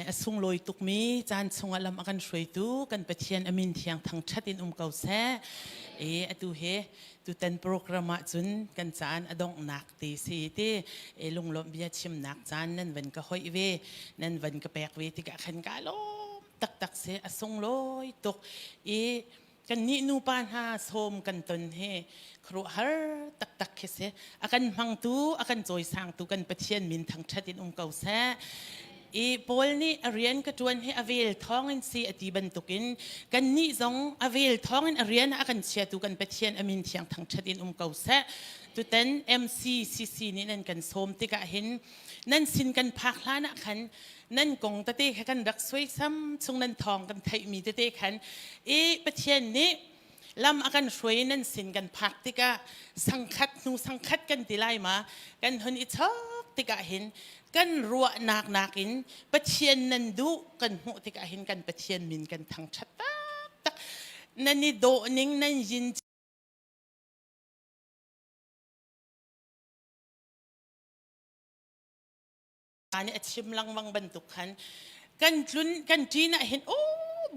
อสุงลอยตุกมีจานสงอลำกันช่วยตูกันปะเทียนอมินเทียงทั้งชัดอินเกาแซ่อตูเฮตูเต้นโปรแกรมจุนกันจานอดงหนักตีสีที่ลุงลมเบียชิมหนักจานนั่นวันก็หอยเวนั่นวันก็แปลกเวที่กะขันกาลมตักเสอสุงลอยตุกกันนี่นูปานฮาโสมกันตนเฮครัวฮาร์ตักเคเสอากันมังตูอากันจอยสางตูกันปะเทียนมินทั้งชัดอินเกาแซ่ปอลนี่เรียนกระจวนให้อเวลท้องอินซีอติบันตุกินกันนี่จงอเวลท้องอินเรียนอากันเชียตุกันปะเทียนอมินเทียงทั้งชัดอินเกาแซ่ตุเต็น MCCC นี่นั่นกันโสมติกะเห็นนั่นสินกันพักล้านะขันนั่นกงตะเตะกันรักสวยซ้ำทรงนั่นทองกันไทยมีตะเตะขันปะเทียนนี้ลำอากันช่วยนั่นสินกันพักติกะสังคัดนูสังคัดกันติไลมากันหนอิชอกติกะเห็นกันรัวนักอินปะเทียนนันดูกันหัวติกะเห็นกันปะเทียนมินกันทั้งชัดตักนั่นนี่โดนิ่งนั่นยินอันนี้ชิมลังวังบรรทุกขันกันจุนกันจีน่ะเห็นโอ้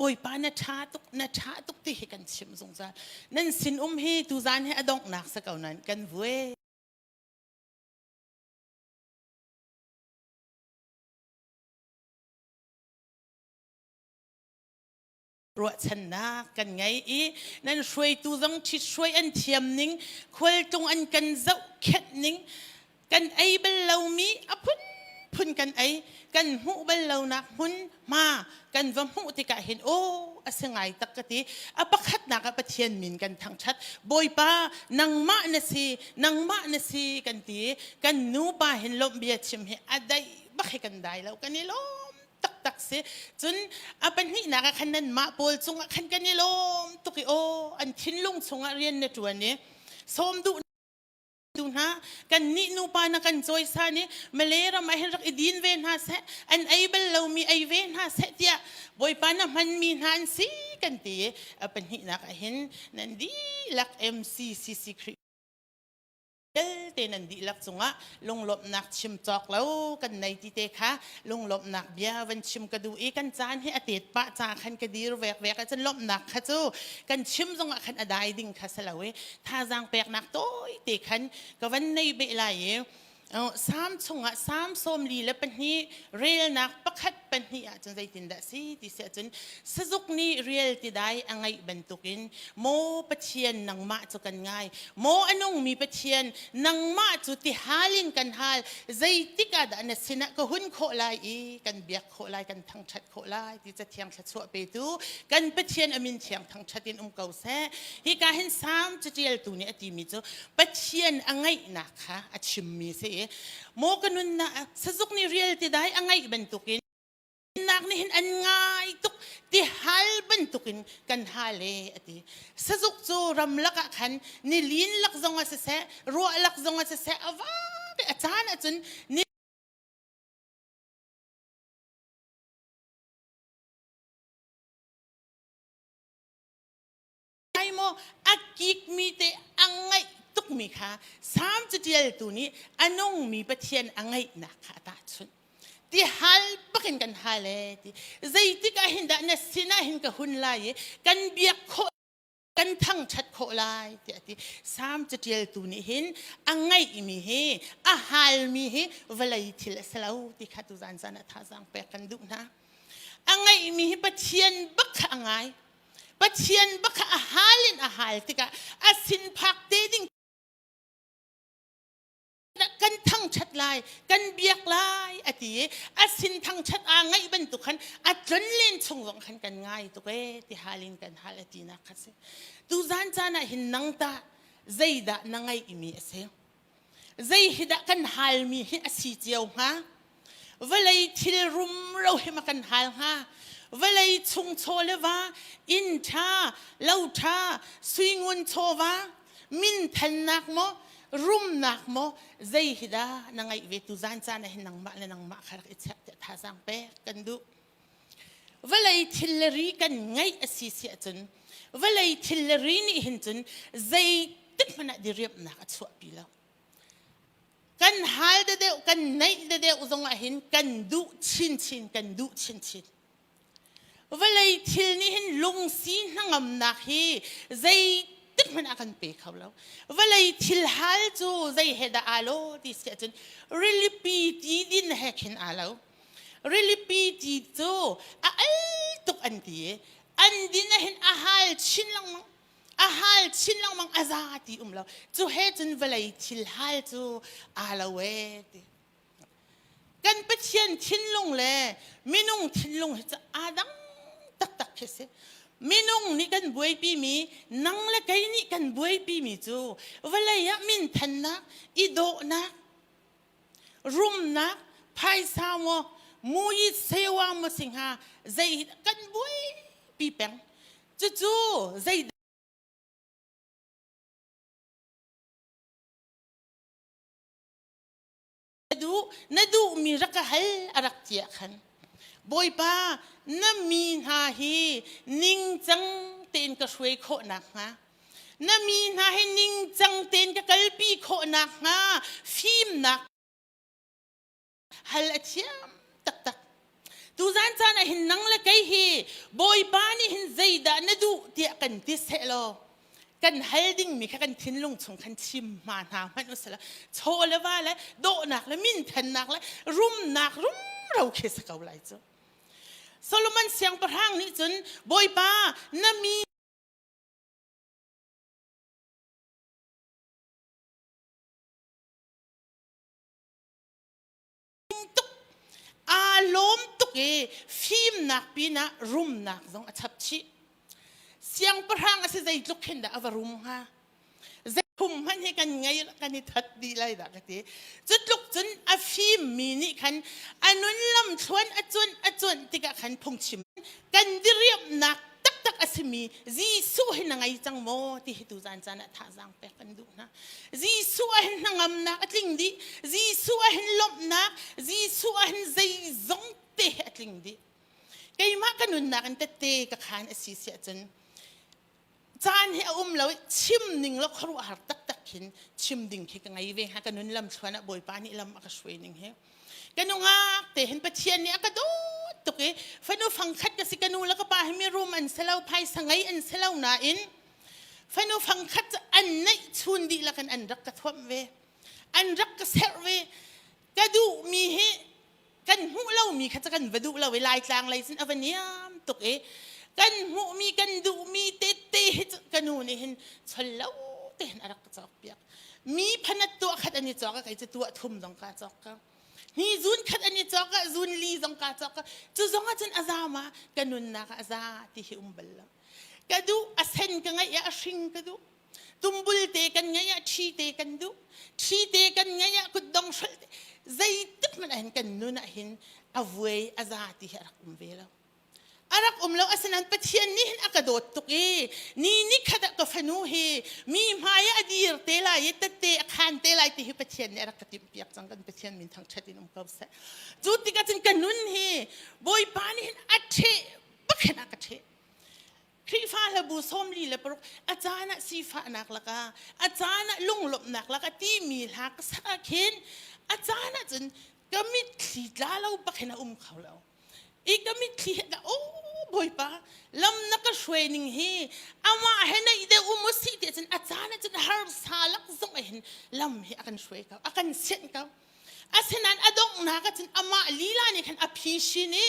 บอยปานาชาตุกที่เห็นกันชิมสงสารนั่นสินให้ตูจานให้อดงนักสักเอานั้นกันเว้ยรัวชนะกันไงนั่นช่วยตูจงชิดช่วยอันเทียมนิ่งควรจงอันกันเจ้าเข็ดนิ่งกันไอ้เบลเรามีอพุนกันไอ้กันหูเบลเรานักหุนมากันวมหูติกะเห็นโอ้สงายตักกะติปักขัดนักปะเทียนมินกันทั้งชัดบอยป้านังมะนสีกันตีกันนูป้าเห็นลมเบียดชิมเห็นอะไรบักให้กันได้แล้วกันนี่ลมตักเสจนเป็นนี่นักขันนั้นมาปอลจงขันกันนี่ลมตุกิโออันทิ้นลุงจงเรียนในตัวนี้สมดูนะกันนี่นูปานักกันจอยซานี่มาเลรามาเห็นรักอีดินเวนฮาเซอันไอเบลเรามีไอเวนฮาเซเดียบอยปานะมันมีฮันซีกันตีเป็นนี่นักเห็นนั่นดีลัก MCCC เตนันดีลักจงะลงลบนักชิมจอกแล้วกันในที่เตค่ะลงลบนักเบียวันชิมกระดูกันจานให้อติดปะจาขันกระดีแวกกันจะลบนักค่ะจูกันชิมจงะขันอดายดิ่งค่ะสลาวท่าจางแปลกนักโต้เตขันก็วันในเบลายสามชงสามสมลีและเป็นนี่เรียลนักปักขัดเป็นนี่จนใจตินดาสิที่เสียจนสจุกนี่เรียลที่ได้อังไงบรรทุกินโมปะเชียนนังมาจุกันง่ายโมอันงมีปะเชียนนังมาจุติฮาลินกันฮาลใจติกาดานสินะก็หุ่นโคลายกันเบียกโคลายกันทั้งชัดโคลายที่จะเทียงชัดสวะไปดูกันปะเชียนอมินเทียงทั้งชัดอินเกาแซ่ฮิกาเห็นสามจุดเดียวตัวนี้อติมิจูปะเชียนอังไงนักค่ะอชิมมีเสียโมกันนุนนะสจุกนี่เรียลที่ได้อังไงบรรทุกินนักนี่เห็นอันง่ายตุกที่ฮัลบรรทุกินกันฮาเลอติสจุกจูรำลักขันนี่ลินลักจงอาเสะรัวลักจงอาเสะอวาเดอาจารย์จุนนี่ไอโมอักกิกมีแต่อังไงตุกมีค่ะสามจุดเดียวตัวนี้อันงมีปะเทียนอังไงนักค่ะตาชุนที่ฮัลปักินกันฮัลเลยที่ใจที่ก็เห็นด่านสินะเห็นกับหุ่นลายกันเบียกโคกันทั้งชัดโคลายที่สามจุดเดียวตัวนี้เห็นอังไงมีเฮอาฮัลมีเฮเวลาที่ละสลาวที่ข้าตุจานจานท่าจางแปลกันดูนะอังไงมีเฮปะเทียนบักอังไงปะเทียนบักอาฮัลินอาฮัลที่ก็อาสินพักเตดิ้งกันทั้งชัดลายกันเบียกลายอติอาสินทั้งชัดอ่างไงบรรทุกขันอาจนเล่นชงขันกันง่ายตัวที่ฮาลินกันฮาลตีนักสิตูจานจานะหินนังตาใจดะนังไงมีเสียใจหิดะกันฮาลมีให้อสิเจียวฮะเวลาที่รุมเราให้มากันฮาลฮะเวลาชงโชเลวะอินชาเลาชาสวิงวนโชวะมินทันนักโมรุมนักโมใจฮิดานังไงเวตุจานจานเห็นนังมาและนังมาขรักอิจฉาท่าสังเปกันดูเวลาทิลรีกันไงอสิเสียจนเวลาทิลรีนี่เห็นจนใจติดมันดิเรียบนักสวบปีแล้ว กันหายเดียวกันไหนเดียวตรงอ่ะเห็นกันดุชินกันดุชินเวลาที่นี่เห็นลงสีนั่งนักฮีใจตึกมันอากันเปย์เขาแล้วเวลาที่ฮัลจูใจเฮดอาโลที่เสียจน really ปีดีดินเฮกินอาโล really ปีดีจูตุกอันดีนะเห็นอาหารชิ้นลังมังอาซาติเราจูเฮจนเวลาที่ฮัลจูอาโลเวติกันไปเชียนทิ้นลงเลยไม่นุ่งทิ้นลงจะอาดังตักเสียไม่นุ่งนี่กันบวยปีมีนั่งละไกนี่กันบวยปีมีจูเวลายะมินทันนักอีโดนักรุมนักไพ่สาวมูยิเสวามสิงหาใจกันบวยปีแปงจูใจนดูมีรักฮัลรักเจียขันบอยป้าน้ำมีหาฮีนิ่งจังเต้นก็ช่วยโคนักฮะน้ำมีหาฮีนิ่งจังเต้นก็กลปีโคนักฮะฟิล์มนักฮัลเจียมตักตูจานนะเห็นนังละไกฮีบอยป้านี่เห็นใจดานดูเตียกันติเสโลกันฮัลดิ้งมีแค่กันทิ้งลงชงกันชิมมาหามันอุสละโชว์เลยว่าเลยโดนักเลยมินทันนักเลยรุมเราเคสเก่าไรจ้ะโซโลมอนเสียงประทังนี่จนบอยป้าน้ำมีตุกอารมณ์ตุกฟิล์มนักปีนะรุมนักจงอับชีเสียงประทังอาศัยใจลุกขึ้นดาอวรุมฮะใจคุมมันให้กันไงกันนี่ทัดดีเลยดักทีจุดลุกจนอาฟิล์มมีนี่คันอันนู้นลำชวนอจวนติกะคันพงชิมกันดิเรียบนักตักอาศัยมีจีสู้ให้นางไอจังโมที่ให้ดูจานท่าจางเปกันดูนะจีสู้ให้นางอำนักลิงดีจีสู้ให้ลบนักจีสู้ให้ใจจงเตะลิงดีไกมากันนุนนักอันเตะกับขานอาศัยเสียจนจานให้เราชิมหนึ่งแล้วครัวหักตักหินชิมดิ่งให้กันไงเวงหากันนุนลำชวนบอยปานี่ลำอักช่วยหนึ่งเฮกันงาแต่เห็นปะเทียนนี่ก็ดูตุกฟันฟังคัดกับสิกันนูแล้วก็ปาให้มีรูมอันเสลาไพ่สังไงอันเสลาหนาอินฟันฟังคัดอันไหนชุนดีละกันอันรักกระทบเวอันรักกระเสรเวก็ดูมีเฮกันหูเรามีคัดกันวดูเราเวลาจางไรสินอวันนี้ตุกกันหูมีกันดูมีเตกันนูนี่เห็นฉลาเตนอะไรก็จอกเปียกมีพนัดตัวขัดอันนี้จอกก็ใครจะตัวทุ่มตรงกาจอกก็นี่ซุนขัดอันนี้จอกก็ซุนลีตรงกาจอกก็จะจงอาจารย์อาซามากันนุนนักอาซาที่หิมบัลละก็ดูอาเซนกันไงยาชิงก็ดูตุมบุลเตกันไงยาชีเตกันดูชีเตกันไงยากุดดงชลใจตึกมันเห็นกันนุนเห็นอเวยอาซาที่รักเวลาอารักเราอาศัยนั้นปะเทียนนี่เห็นอากาศตุกนี่ขัดกับฟันูเฮมีมายอดีร์เตลายตเตะขันเตลายที่ปะเทียนนี่อารักติมเปียกจังกันปะเทียนมินทั้งชัดอินกับเสจุดที่กันกันนุนเฮบอยปานี่เห็นอัจเชบักเห็นอัจเชครีฟ้าละบูส้มลีละปรุกอาจารย์สีฟ้านักละกาอาจารย์ลุงหลบนักละกาที่มีหักสักเข็นอาจารย์จนก็มีขีดลาเราบักเห็นเขาเราอีกก็มีที่เห็นโอ้บอยป้าลำนักช่วยนิ่งเฮอามาเห็นไอเดียมุสิเดชอาจารย์จะหาสาลักส่งเห็นลำเฮอากันช่วยเขาอากันเสียนเขาอาเซนันอดงนักจนอามาลีลานี่คันอภิชินี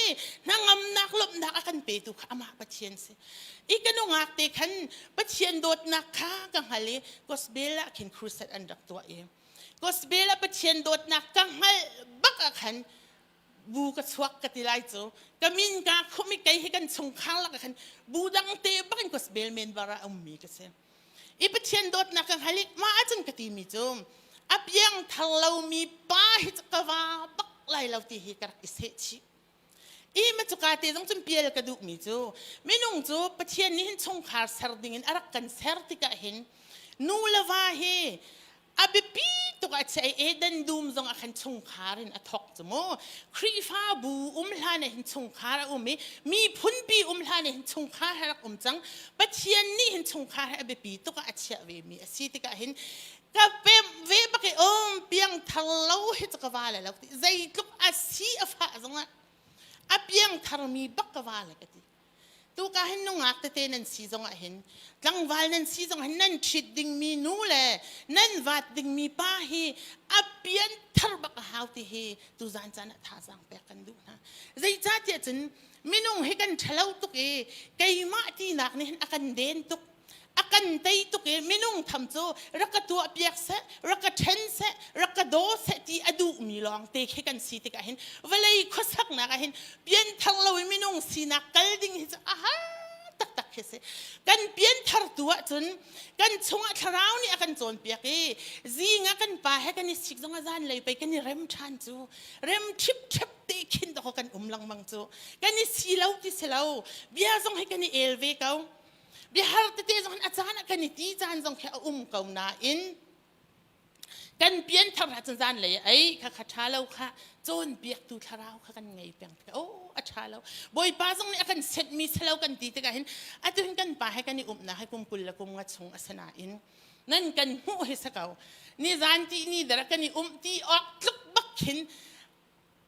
นางอำนักลบนักอากันเปิดดูอามาปะเชียนสิอีกก็นงอักเตคันปะเชียนโดดนักข้ากังฮัลเลก็สเบล่าคินครูเซตอันดักตัวเองก็สเบล่าปะเชียนโดดนักกังฮัลบักขันบูกสวักกติไลโจกามินกาเขาไม่ไกลให้กันสงครามละกันบูดังเตะบักก็สเบลเมนบาราอุมีกันเสียอีปะเชียนโดดนักกังฮัลเลมาอาจารย์กติมิโจอับยังทัลเรามีป้าฮิตกะวาบักไลเราที่ฮิกรักอิเซชิอีมาจุกาเตต้องจำเปียกระดูกมิโจไม่นุ่งโจปะเชียนนี้เห็นชงขาสารดิ่งอารักกันเซอร์ติกะเห็นนูลาวาเฮอาเบปีตัวอาจจะเอเดนดูมจงอาคันชงขารินอัทอกจโมครีฟ้าบูลาเนหินชงขาระมีพุนปีลาเนหินชงขารักจังปะเชียนนี่หินชงขาอาเบปีตัวอาจจะเวมีอาศิติกะเห็น ก็เป็นเว็บก็เปียงทะเลาให้จะกว่าเลยแล้วใจลุกอาศีอฟ้าตรงนั้นเปียงทะเลมีบักกว่าเลยกันตัวก็เห็นนุ่งอักเตนันซีตรงเห็นจังวาลนันซีตรงเห็นนั่นชิดดิ่งมีนูเลยนั่นวัดดิ่งมีป้าฮีเปียงทะเลบักหาวที่ฮีตัวจานๆท่าสังเปกันดูนะใจจ้าเจ้าจันมีนุ่งให้กันทะเลาตุกไก่มาที่นักนี่อากันเดินตุกakan tay tu ke minung tham chu rakatu apiak se rakaten se rakado se ti adu mi long te khe kan si te ka hin velai khosak na ka hin pian thang lo minung sina kalding hi aha tak tak khe se kan pian thar tua chun kan chunga tharau ni akan chon piak e zinga kan pa he kan sik zonga zan lei pe kan rem than chu rem thip thip te khin do kan umlang mang chu kan ni silau ti selau bia zong he kan elve kau bihar tete zong achanak kan ti chan zong khe kau na in kan pian thar ha chan le ai kha kha thalo kha chon biak tu tharau kha kan ngei peng athalo boi pa zong ni akan set mi selo kan ti te ka hin atu hin kan pa he kan ni na he kum kul la kum nga chung asana in nan kan hu he sakau ni zan ti ni dara kan ni ti ok tluk bak hin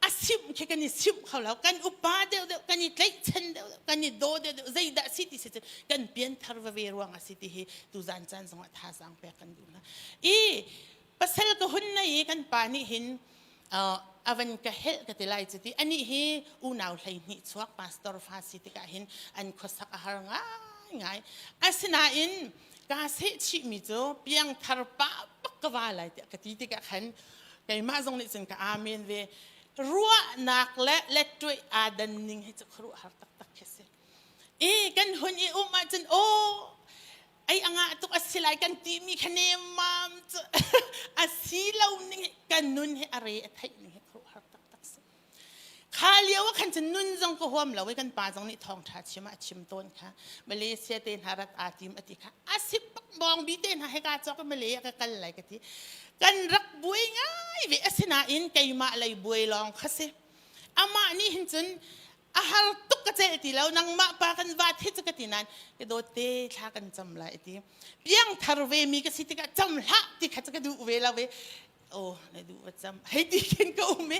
asim ke kan sim khalau kan upa de kan ni tlai chen de kan ni do de zai da city se kan pian tharwa ve ruang city he tu zan chan song Thazang pe kan du na pasal ko hun na ye kan pa ni hin avan ka hel ka tilai city ani he unaw hlai ni chuak pastor fa city ka hin an khosak har ngai asina in ka se chi mi zo piang thar pa pakwa lai ka ti ka khan kai ma zong ni chen ka amen ve ruahchannak le tui adan ning he chakru har tak tak khese kan hun ma chen ai anga tuk asilai kan ti mi khane mam asilau ning kan nun he are athai ning he khru har tak tak se khaliya wa kan chen nun jong ko hom lawe kan pa jong ni thong tha chima chim ton kha Malaysia ten harat atim ati kha asip bong bi ten ha he ka chok Malaysia ka kal lai ka ti kan rak buai ngai ve asina in kai ma lai buai long khase ama ni hin chen ahar tuk ka che ti lo nang ma pa kan wat hi chu ka tinan ke do te tha kan cham lai ti piang thar ve mi ka siti ka cham la ti kha ka du ve la ve na du cham hai ti ken ka ume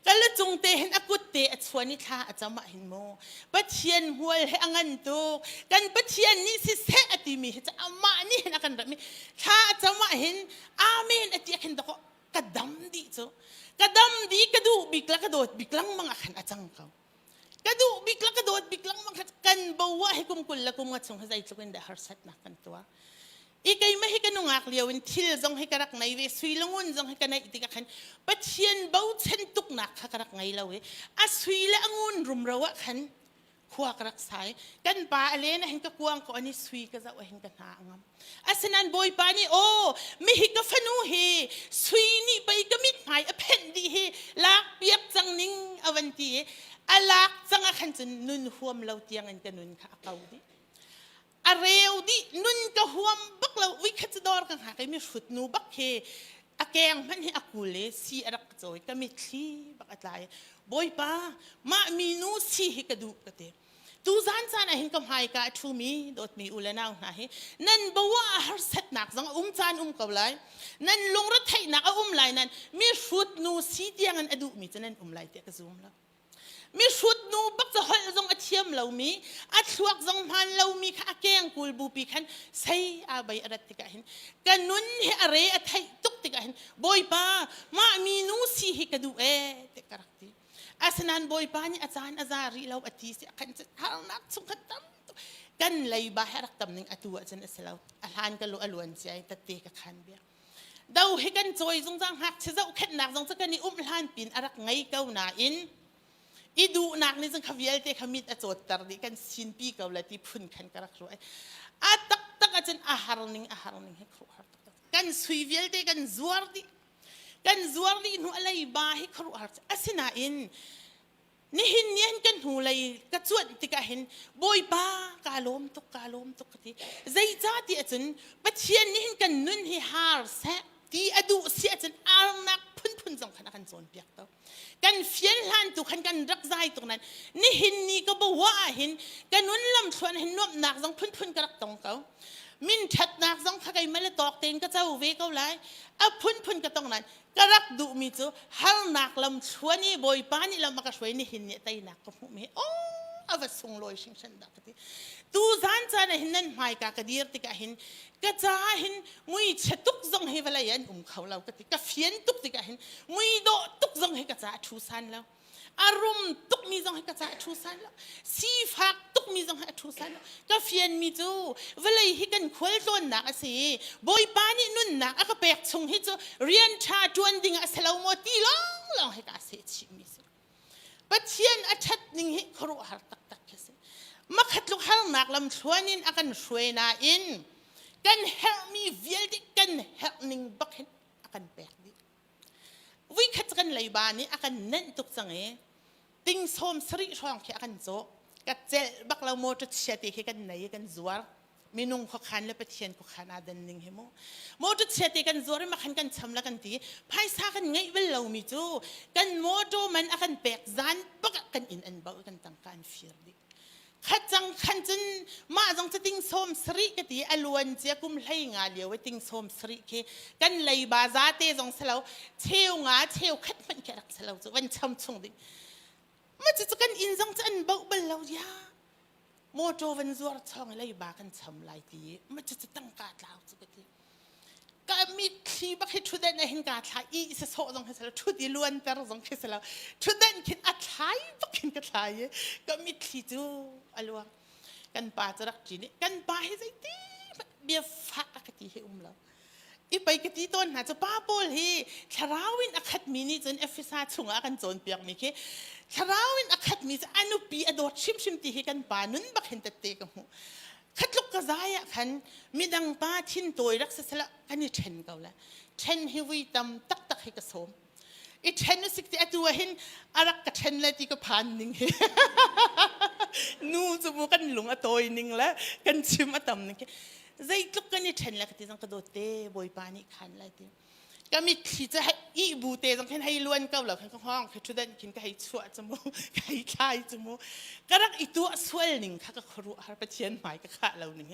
kala chung te hen akut te achwani tha achama hin mo Pathian hual he angan tu kan Pathian ni si se ati mi he ama ni hen akan rami tha achama hin amen ati akan do kadam di chu kadam di kadu bikla kadot biklang mga khan achang ka kadu bikla kadot biklang mga kan bawa he kum kulla kum ngachung hazai chukin da harsat na kan tuwa ikay mahi kanungak liyawin Thil zong he karak nai ve suilungun zong he kanai itika kan Pathian bau centuk nak karak ngai lawe aswila angun rumrawa kan kuwa karak sai kan pa alena hen ka kuang ko ani sui ka za hen kan haangam asanan boy pa ni mihi ka fanu he sui ni pai kamit mai apendi he lak piak chang ning avanti alak chang akhan chun nun huam law tiang an kanun kha akawdi areu di nun ka huam bakla wi khatdor kan ha kai mi futnu bakhe akeng man hi akule si arak choi kami thli bakatlai boy pa ma minu si hi kadu kate tu zan san a hin kam hai ka thu mi dot mi ulanaw na hi nan bawa har set nak zang chan kawlai nan longra thai nak lai nan mi futnu si tiang an adu mi chanan lai te ka zoom la mi shut nu bak za hol zong athiam lo mi athuak zong man lo mi kha akeng kul bu pi khan sei abai arat tika hin kanun he are athai tuk tika hin boy pa ma mi nu si he kadu te karakti asanan boy pa ni achan azari lo ati si kan har nak chung khatam kan lai ba harak tam ning atu achan asalaw alhan ka lo alwan si ai tatte ka khan bia dau he kan choi zong jang hak chezau khet nak zong chakani lan pin arak ngai kau na in idu nak ni jang khavial te khamit a chot tar di kan sin pi kawla ti phun khan karak roi a tak tak achan ahar ning he khru har kan suivial te kan zuar di nu alai ba hi khru har asina in ni hin nian kan hulai ka chuan tika hin boy pa kalom tuk ti zai cha ti achan Pathian ni hin kan nun hi har sa ti adu si achan arnak phun jong khana kan chon piak to kan fiel han tu kan rak zai tu nan ni hin ni ka bawa hin kanun lam thwan hin nop nak jong phun karak tong kau มินชัดนักซองขกายมาเลตอกเต็งก็เจ้าเวก้าไรพุ่นก็ต้องนั้นก็รักดูมิจูฮัลนักลำชวนี่บอยปานี่ลำมากระช่วยนี่หินเนี่ยไตนักก็พูดไม่โอ้อวสงลอยชิงฉันดักที่ตูจานจานหินนั่นหมายกากระดีร์ติกาหินก็จะหินมุยเชตุกซงให้เวลายันเขาเราก็ติกาเฟียนตุกติกาหินมุยโดตุกซงให้กระจาชูสันแล้วอารมณ์ตุกมีซงให้กระจาชูสันแล้วสีฟักตุกมีซงให้ชูสันแล้วก็เฟียนมีจูเวลาฮิกันควลต้นนักสิบอยปานี่นุ่นนักก็เปกชงให้จูเรียนชาจวนดิ่งเสลาวโมตีลองให้กาเสียชิมิสิปัจเจียนอัจฉริยะครูหาตักมาขัดลูกฮัลนักลำชวนินอากันช่วยนาอินกันเฮมีเวียดิกันเฮนิงบักเห็นอากันแปลกดิวิขัดกันไหลบานี่อากันเน้นตุกสังเอติงสมสริช่องแค่อากันโจกัดเจลบักเราโมจุดเชียติให้กันไหนกันจวรมีนุ่งขคันและปะเทียนขคันอาดันนิงเฮโมโมจุดเชียติกันจวรมาขันกันชำละกันตีภายซากันไงเวลเรามีจูกันโมจูมันอากันแปลกจานบักกันอินอันบักกันตั้งการฟิร์ดิขัดจังขันจนมาจังจะติงสมสริกตีอลวนเจ้ากุมไหลงาเดียวไว้ติงสมสริเคกันไหลบาซาเตจงสลาวเชี่ยวงาเชี่ยวขัดมันแค่รักสลาวจะวันช้ำชงดิมันจะกันอินจังจะอันเบาเบลาวยาโมโจวันจวดช่องไหลบากันช้ำไหลตีมันจะตั้งการลาวจะกันทีก็มีที่บักให้ชุดเด่นเห็นการถ่ายอีสโซจงให้สลาวชุดดีล้วนแต่เราจงให้สลาวชุดเด่นคิดอัดถ่ายบักเห็นก็ถ่ายก็มีที่จูอลวงกันป่าจะรักจีนี่กันป่าให้ใจตีเบียฟักกะทิให้เราอีไปกะทิต้นหาจะป้าโปลฮีชาราวินอคัดมีนี่จนเอฟฟิซาชุงอากันโจนเปียกมีเคชาราวินอคัดมีจะอนุปีอดอดชิมตีให้กันป่านุ่นบักเห็นแต่เตะกันหูขัดลูกกระจายขันมีดังป้าทิ้นตัวรักษาละกันนี่เชนเก่าละเชนฮิวิตำตักให้กระสมอีเชนนึกสิที่ตัวเห็นอารักกับเชนเลยที่ก็ผ่านนิ่งนู่นสมมุกันหลงอตัวนิ่งแล้วกันชิมอตำนิ่งใจลุกกันนี่เชนแล้วก็ที่จังกระโดดเตะบอยปานี่ขันอะไรที่ก็มีที่จะให้อีบูเตจังแค่ให้ล้วนเก่าเหล่าแค่ห้องแค่ชุดเด่นกินก็ให้ชั่วจมูกให้คลายจมูกก็รักอีตัวสวยหนึ่งค่ะก็ครูอาประเทียนหมายก็ขาเราหนึ่ง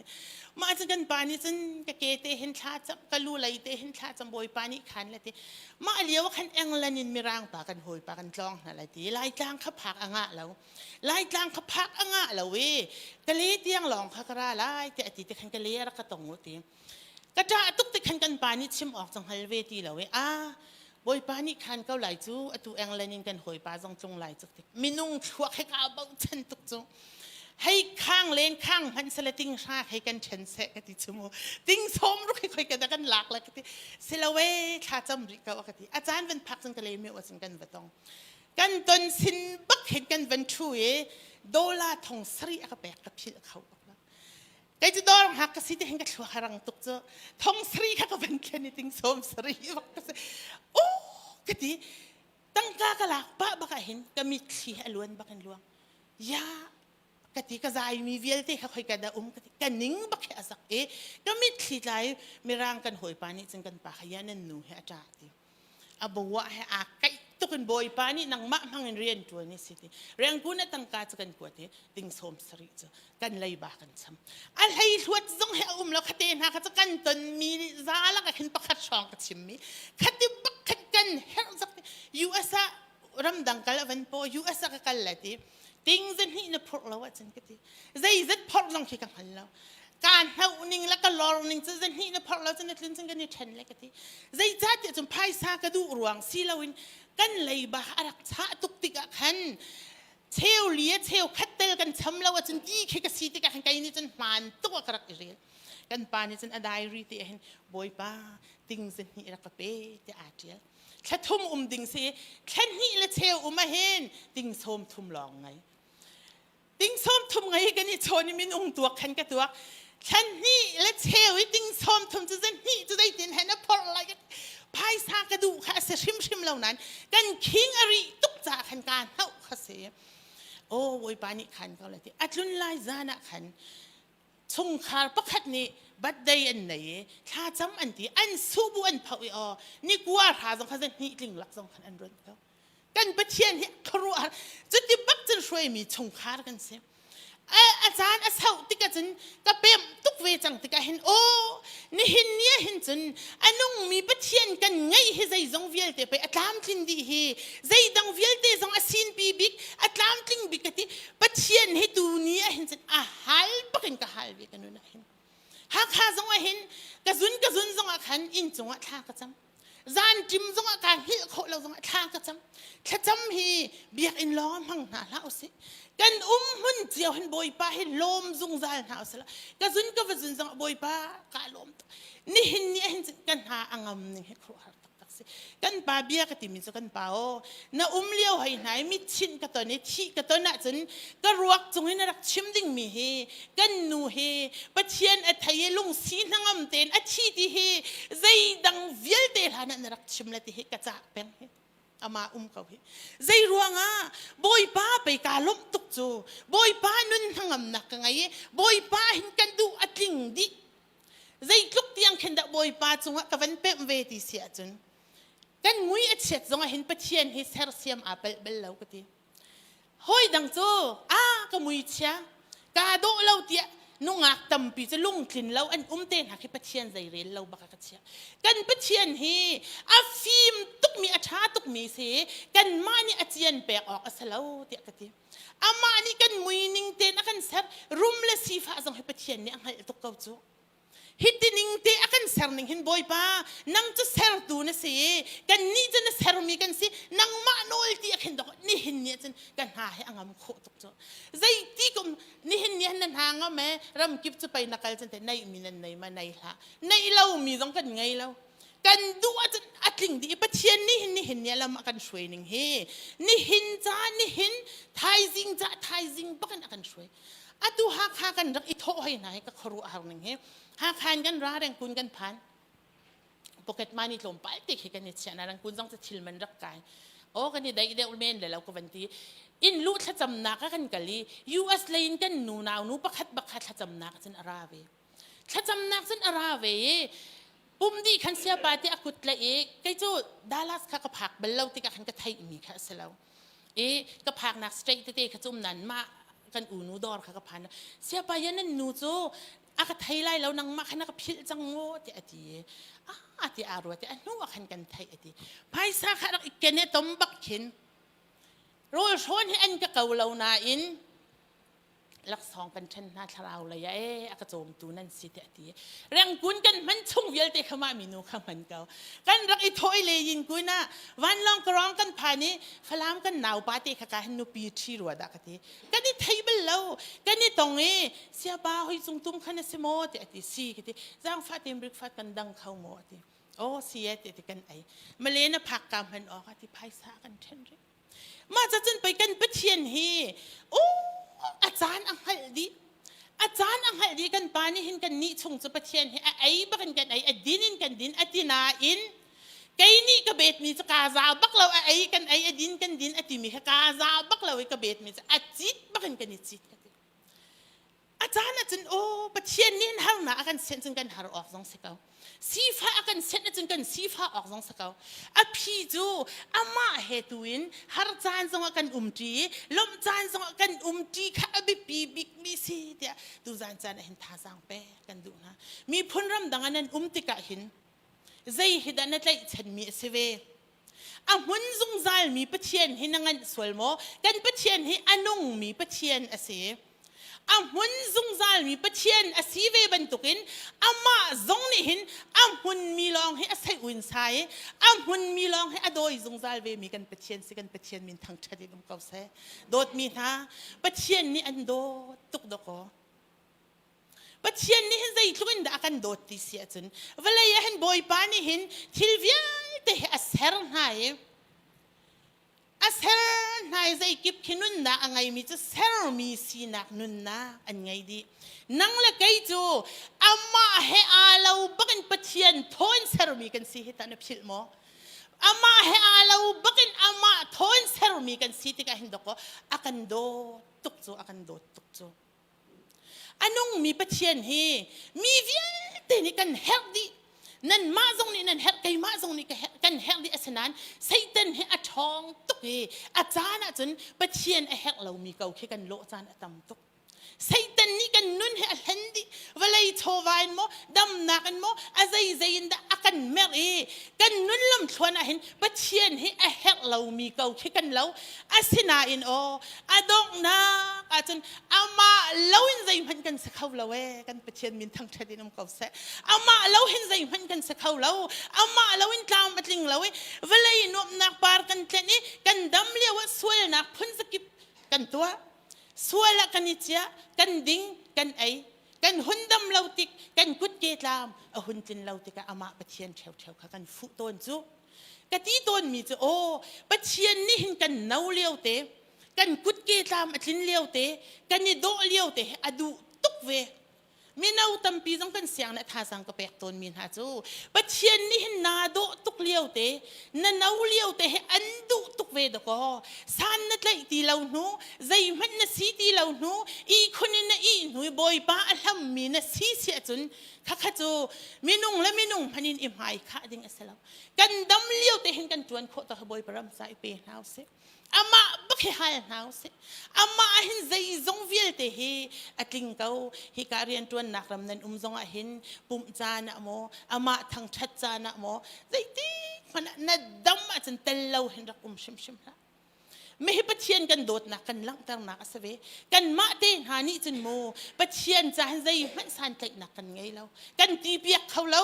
มาจังกันปานี่จันก็เกเตเห็นชาจับก็รู้เลยเตเห็นชาจำบอยปานี่ขันอะไรที่มาเลี้ยวขันเอ็งละนินมีร่างปากันหอยปากันจ้องอะไรที่ลายจางขับผักอ่างะเราลายจางขับผักอ่างะเราเว้กะเลี้ยเตียงหลองข้ากระลายแต่อดีตขันกะเลี้ยรักกระตงหัวตีก็จะตุกติขันกันปานี่ชิมออกจังฮัลเวตีเราเว้บอยปานี่ขันเกาไหลจูตัวเองเลยนินกันหอยปาจงจงไหลจุกติมีนุ่งชัวให้กาเบาชันตุกจูให้ข้างเลนข้างพันสลัดติ้งชาให้กันเชนเสกติจมูติ้งสมรู้ให้คอยกันกันหลักเลยกติเซลเวชาจำริกาวกติอาจารย์เป็นพักจังกะเลยไม่ว่าจังกันบัตองกันตนสินบักเห็นกันวันช่วยโดลาทองสรีก็แบกกับพิลเขาไก่จะดอร์หักกสิที่เห็นกันชัวหารังตุกเจอทองสรีก็เป็นแค่นี้ติ้งสมสรีบักกสิโอ้กติตั้งกากะลักป้าบักเห็นก็มีขี้ล้วนบักกันล้วนยากติกระจายมีเวียลที่เขาคอยกันดากติกันนิ่งบักแค่สักก็มีที่ไหนมีร่างกันหอยปานี่จึงกันปะขยันนั่นหนูให้อาจารย์ดิอาบัวให้อาไก่ตุกันบอยปานี่นังมะมังเรียนตัวนี้สิทีเรื่องกูนั่งตั้งการจะกันกวดที่ติงสมสริจะกันเลยบากันซ้ำอะไรทวดจงให้แล้วคดีนะเขาจะกันตนมีซาละกันเห็นปะขัดช่องกันชิมมีคดีบักขัดกันเห็นสักยูเอสรำดังกันแล้ววันโปยูเอสกันเลยทีติ้งจะนี่นะพอเราว่าจังกติใจจะพอลองคิดกันหันแล้วการเฮานิ่งแล้วก็รอนิ่งจะนี่นะพอเราจะนึกถึงจังกันนี่เช่นเลยกติใจจัดจนพายซากระดูรวงสีลาวินกันเลยบ้ารักษาตุกติกะขันเที่ยวเลี้ยเที่ยวคัดเตลกันช้ำแล้วว่าจนยี่แค่กสีติกะขันไกนี่จนมันตัวกระรักเรียนกันปานี่จนอดายรีติเห็นบอยป้าติ้งจะนี่รักเป้จะอาเจียแค่ทุ่มดิ่งสิแค่นี่ละเที่ยวมาเห็นติ้งส้มทุ่มลองไงติ้งส้มทุ่มไงกันนี่โชว์นี่มีนุ่งตัวขันกระตัวขันนี่และเชลวิติ้งส้มทุ่มจะนี่จะได้ดินเห็นนะพออะไรกันพายซากระดูค่ะเสียชิมเหล่านั้นกันคิงอริตุกจากขันการเท่าเขาเสียโอ้ยปานี่ขันเขาเลยที่อัจลุนไลซานะขันชงคาร์ปักขัดนี่บัดได้อันไหนถ้าจำอันที่อันสูบอันเผาอีนี่กว่าถ้าสงขันนี่ลิงหลักสงขันอันรุ่นเขากันประเทียนเฮครัวจุดที่บักจะช่วยมีชงคาร์กันเสีย อาจารย์อาเสาติกะจนกะเปมตุกเวจังติกะเห็นโอ้นี่เห็นเนี่ยเห็นจนอันนุ่งมีปะเทียนกันไงให้ใจจงเวียลเตไปอัตลามทินดีเฮใจดังเวียลเตจงอาศินปีบิกอัตลามทิงบิกติปะเทียนให้ดูเนี่ยเห็นจนอาฮัลปะกันกะฮัลเวกันนู่นเห็นหากข้าจงเห็นกะซุนจงอาขันอินจงอาท่ากะจำจานจิมจงอาการฮิโคเราจงอาท่ากะจำถ้าจำฮีเบียกอินล้อมหังหน้าเล่าสิกันหุ่นเจียวเห็นบอยป้าเห็นลมจงใจหาสละกันซุนก็ว่าซุนจังบอยป้ากาลมนี่เห็นเนี่ยเห็นกันหาอ่างนี่ให้ครัวตักสิกันป้าเบียกติมิจกันป้าโอน่าเลี้ยวให้ไหนมิชินกันตัวนี้ที่กันตัวน่ะจนก็รวกจงให้น่ารักชิมดิ่งมีเฮกันนูเฮปะเทียนอัฐยลุงสีนางเต็นอัฐีที่เฮใจดังเวียลเตลาน่ารักชิมละที่เฮกระจากเป็นเฮอามาเขาเฮใจรัวงาบอยป้าไปกาลมตุกจูบอยป้านุ่นทางนักไงบอยป้าเห็นกันดูอัดลิงดิใจลุกเตียงเห็นดบอยป้าจงกับวันเป็มเวทีเสียจนกันงุยอัดเสร็จจงเห็นปะเทียนเฮเซอร์เซียมอาเปิลเบลเลวกันทีหอยดังจูก็มุยเชียกาโดเลวเตียนุ่งตัมปีจะลุงกลิ่นเราอันเต้นหาให้ปะเทียนใจเรียนเราบักกัดเชียกันปะเทียนเฮอาฟิมตุกมีอาชาตุกมีเสกันมานี่อาเจียนแปลกออกอาสลาวเตียกันทีอามานี่กันมุยนิ่งเต้นอากันเซร์รุมเลสีฟ้าจงให้ปะเทียนเนี่ยให้ตุกเกาจูฮิตนิ่งเตะอากันเซร์นิ่งเห็นบอยป้านั่งจะเซร์ดูนะสิกันนี่จะนะเซร์มีกันสินั่งมาโนลที่อากันดอกนี่เห็นเนี่ยจนกันหาให้อ่างมโคตุกจ้ใจที่กุมนี่เห็นเนี่ยนั่นหางอ่ะแม่รำกิบจะไปนักการจันแต่ในมีนั่นในมาในละในเรามีต้องกันไงเรากันดูอาจจะอัดลิงดีปะเทียนนี่เห็นเนี่ยเรามากันช่วยนิ่งเฮนี่เห็นจ้านี่เห็นไทยจริงจ้าไทยจริงบักกันอากันช่วยอะดูหากันรักอิโต้ให้ไหนก็ครูอาหนึ่งเฮหาคันกันร้าแรงคุณกันพันปกติมานี่ลมไปติดกันเนี่ยเชียนะแรงคุณต้องจะทิลมันรักกายโอ้กันนี่ได้เดลเมนเลยเราก็วันที่อินลูถ้าจำนักกันกันลี US เลยกันหนูนาวหนูบักขัดถ้าจำนักจนอาราเวถ้าจำนักจนอาราเวปุ่มดีขันเสียบาที่อากุตละใกล้จูดัลลัสข้ากระพักเบลล์ที่กันกระไทยมีค่ะเสลาวกระพักนักสเตย์ที่ข้าจุ่มนั้นมากันอูนูดอร์ข้ากระพันเสียบายันนั่นนูจูอากาศไทยไล่แล้วนังมาขันนักพิลจังโง่ที่อดีที่อารวที่อันนู้ขันกันไทยอดีภายสาขาอีกแกเนตอมบักเข็นโรยชนให้อันก็เก่าเหล่านาอินลักษณ์กันเช่นน่าทราวเลยอากาศโจมตูนั่นสิที่อดีเรื่องกุนกันมันชงเวลเตะขมามินูขมันเก่ากันรักอีถอยเลยยินกุนนะวันลองกร้องกันผ่านนี้ฟลามกันหนาวปาเตะขการนุปีชีรัวดักทีกันนี่ไทยเบลล์กันนี่ตรงเสียบ้าหอยจงตุ้มขันเสมอที่อดีสิที่จ้างฟาเต็มบริกฟากันดังเข้าหมดที่โอ้เสียที่กันไอมาเลนะผักกำพันออกที่ภายสากันเช่นนี้มาจะจนไปกันปะเทียนเฮโอ้อาจารย์อังหัลดีอาจารย์อังหัลดีกันปานี่เห็นกันนี่ชงจะปะเทียนเฮไอ้บักันกันไอ้อดินินกันดินอดินาอินไก่นี่กระเบ็ดมีจะกาซาบักเราไอ้กันไอ้อดินกันดินอดิมีกาซาบักเราไอ้กระเบ็ดมีจะอจิตบักันกันนี่จิตกันอาจารย์อาจารย์โอ้ปะเทียนนี่หันหน้ากันเส้นจนกันหาออกสองสกาวสีฟ้ากันเส้นจนกันสีฟ้าออกสองสกาวอภิจูอามาเฮตุอินหาจานจงกันจีลมจานจงกันจีข้าบิปีบิกมีสีเดียดูจานเห็นท่าจางเป้กันดูนะมีพลรำดังนั้นติกะเห็นใจเห็นนั่นเลยฉันมีเสวหุ่นจงใจมีปะเทียนเห็นงั้นสวยโมกันปะเทียนเห็นอันนงมีปะเทียนเสหุ่นจงใจมีปะเทียนสีเวบันตุกินมาจงนี่เห็นหุ่นมีลองให้ใส่อุ่นใส่หุ่นมีลองให้โดยจงใจเวมีกันปะเทียนสิกันปะเทียนมีทั้งชาติลมเก่าเสโดดมีนะปะเทียนนี่อันโดตุกดอกปะเทียนนี่เห็นใจทุกคนด่ากันโดดที่เสียจนเวลาเห็นบอยปานี่เห็นทิลเวียแต่เห็นเสร์นายเสร์นายใจกิบขนุนนะอันไงมีจะเสร์มีสีนักนุนนะอันไงดีนั่งละไกจูมาเฮอาเราบักันปะเทียนทอนเสร์มีกันสิเหตุการณ์พิลโมมาเฮอาเราบักันมาทอนเสร์มีกันสิที่กันเห็นดอกอากันโดตุกจูอากันโดตุกจูอันนงมีปะเทียนเฮมีเวียเตนี่กันเฮลดีนั่นมาจงนี่นั่นเฮลไกมาจงนี่กันเฮลดีอัศนันไซตันเฮอทองตุกเฮอาจารย์จนปะเทียนเฮลเรามีเก่าแค่กันโลอาจารย์ตั้มตุก ไซตันนี่กันนุ่นให้อันดีเวลาโชวายโมดำนักันโมอาใจใจอินดาอากันเมรีกันนุ่นลำชวนเห็นปัจเจียนให้อาเฮกเรามีเกาที่กันเราอาศินาอินโออาดอกนักอาจารย์อามาเราอินใจมันกันสักเขาเรากันปัจเจียนมินทั้งชาติน้ำเกาเสอามาเราอินใจมันกันสักเขาเราอามาเราอินตามมาถึงเราเวลาอินนบนักปาร์กันเช่นนี้กันดำเลี้ยวสวยนักพ้นสกิปกันตัวสวยละกันนิจยากันดิ้งกันไอกันหุ่นดำเหลาติกกันกุดเกตลามหุ่นจินเหลาติกอามาปะเทียนเฉาๆกันฟุตต้นจูกะตีต้นมีจูโอปะเทียนนี่เห็นกันเนาเลี้ยวเตกันกุดเกตลามอัดลินเลี้ยวเตกันนี่โดเลี้ยวเตอดูตุกเวมีนาตัมปีต้องกันเสียงนะท่าสังกเป็กต้นมีหาจูปะเทียนนี่เห็นนาโดตุกเลี้ยวเตนาเนาเลี้ยวเตอันดูตุกเวดก็สานนัดเลยตีเหล่าหนูใจมันน่ะสีตีเหล่าหนูอีคนนี้น่ะอีหนูบอยป้าอัลฮัมมีน่ะสีเสียจนข้าจูมีนุ่งและมีนุ่งพันินอิมหายข้าดิ้งอัสลามกันดำเลี้ยวเตเห็นกันจวนโคตรบอยปรำใจเปย์หาวเสอามาบักหายหาวเสอามาเห็นใจจงเวียลเตเฮอัดลิงเกาฮิการียนจวนนักรำนันจงเห็นปุ่มจานะโมอามาทั้งชัดจานะโมใจตีมันน่ะดำอาจจะเตลเราเห็นรักชิมละไม่ให้ปะเทียนกันโดดนักกันลังตั้งนักสเวกันมาเตนหานี่จนโมปะเทียนจะหันใจมันสันใจนักกันไงเรากันตีเปียกเขาเรา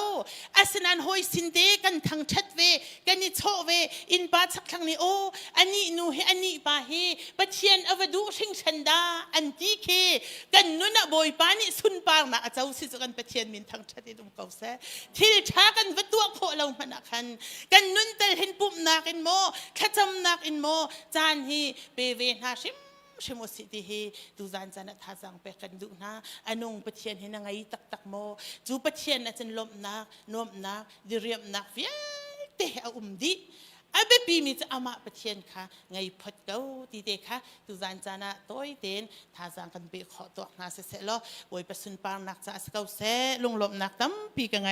อาสนันหอยสินเดกันทั้งชัดเวกันนี่โชเวอินปาสักครั้งนี้โออันนี้นูเฮอันนี้ปาเฮปะเทียนอวดูชิงชันดาอันตีเคกันนุนบอยปานี่สุนปางนักเจ้าสิจกันปะเทียนมินทั้งชัดที่ตรงเก่าแซ่ที่ช้ากันวัดตัวโคเรามันนักกันนุนแต่เห็นปุ่มนักอินโมขจำนักอินโมจานฮีเปเวนหาชิมอสิติเฮดูจานจานท่าสังเปกันดูนะอันนงปะเทียนเห็นไงตักโมจูปะเทียนอาจจะล้มนักนวมนักดิเรียมนักเวียเตะอุ้มดีอาเบปีมีจะอามาปะเทียนค่ะไงพดเก้าดีเด็กค่ะดูจานจานตัวเด่นท่าสังกันเบขอตัวนาเสร็จแล้วบอยประสุนปางนักจะสเกาเสลงล้มนักตั้มปีกันไง